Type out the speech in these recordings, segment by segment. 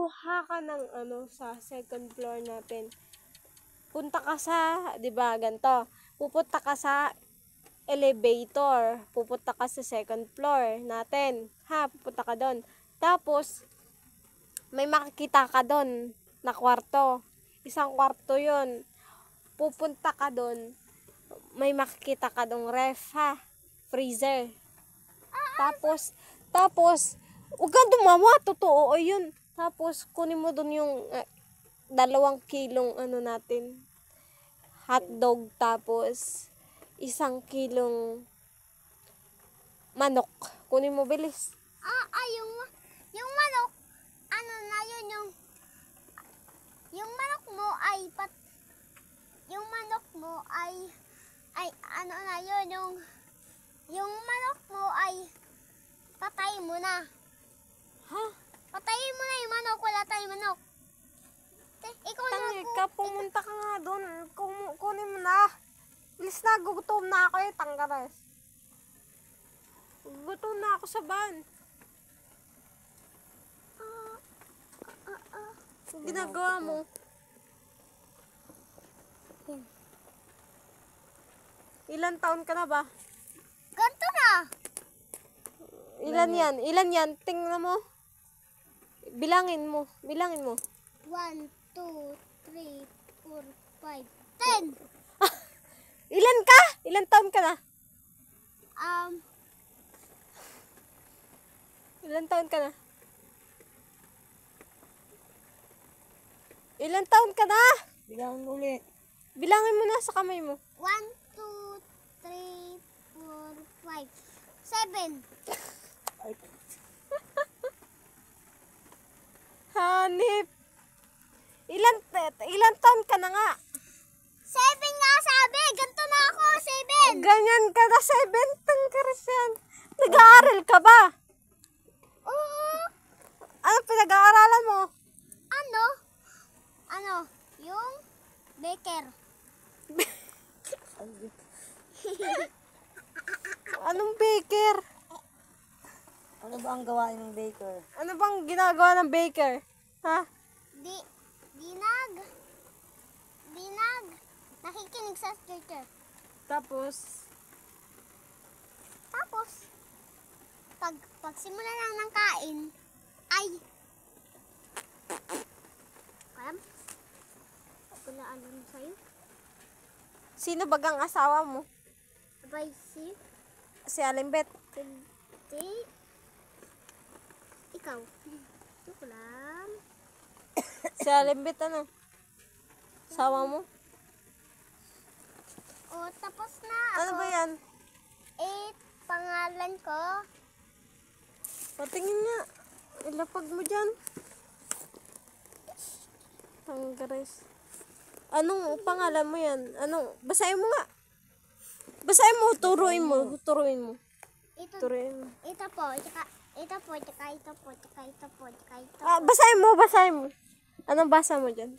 kuha ka ng sa second floor natin. Punta ka sa, 'di ba, ganito. Pupunta ka sa elevator. Pupunta ka sa second floor natin. Ha, pupunta ka doon. Tapos may makikita ka doon na kwarto. Isang kwarto 'yon. Pupunta ka doon. May makikita ka dong ref, ha? Freezer. Tapos, huwag kang dumawa, totoo, ayun. Tapos, kunin mo dun yung 2 kilong natin, hotdog, tapos 1 kilong manok. Kunin mo, bilis. Yung manok, na yun, yung manok mo ay yung manok mo ay na yun, yung manok mo ay patayin mo na. Ha? Patayin mo na yung manok, wala tayong manok. Ikaw na Tangik ka, pumunta ka nga doon. Kunin mo na. Bilis na, gugutom na ako tanggares. Gugutom na ako sa van. Ang ginagawa mo? Ilan taon ka na ba? ganito na. Ilan yan? Ilan yan? Tingnan mo. Bilangin mo. 1, 2, 3, 4, 5, 10. Ilan ka? Ilan taon ka na? Ilan taon ka na? Ilan taon ka na? Bilangin ulit. Bilangin mo na sa kamay mo. 1, 2, 3, 4, 5, 7. Hanip. Ilan taon ka na nga? 7 nga sabi, ganito na ako, 7. Ganyan ka na, 7. Tangkaras yan. Nag-aaral ka ba? Oo. Ano pinag-aaralan mo? Yung baker. Anong baker? Ano ba ang gawain ng baker? Ano bang ginagawa ng baker? Ha? Dinag. Nakikinig sa teacher. Tapos, pag simula lang ng kain, ay, kalam, wala alam sa'yo. sino bagang asawa mo? Abay, Si Alimbet. hindi, ikaw. Ito lang. Si Alimbet ano? Asawa mo? O, tapos na. Ano ba yan? 8, pangalan ko. Patingin nga. Ilapag mo dyan. Tanggares. Anong pangalan mo yan? Basahin mo nga. Basahin mo, turuin mo. Turuin mo. Ito po, tsaka ito po. Basahin mo. Anong basa mo dyan?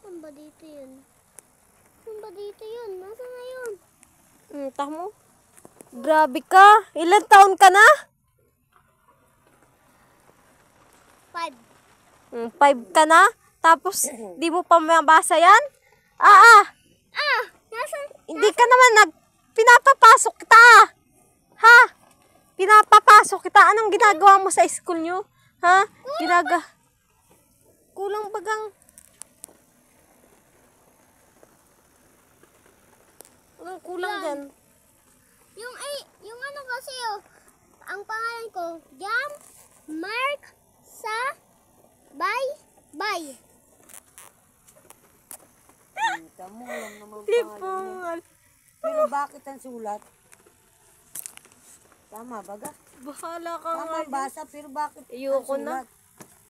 Saan ba dito yun? Nasaan na yun? Mo? Grabe ka. Ilan taon ka na? 5. 5 ka na? Tapos, di mo pa mabasa yan? Hindi ka naman pinapapasok kita. Ha? Pinapapasok kita. Anong ginagawa mo sa school nyo? Ha? Kulang bagang. Anong kulang dyan? Yung kasi ang pangalan ko, Jam, Mark, Sa, Bye. Tamo lang naman Tipo. pangalan. Pero bakit ang sulat? Tama baga? Bahala ka Tama nga. basa pero bakit ang Ayoko na. sulat?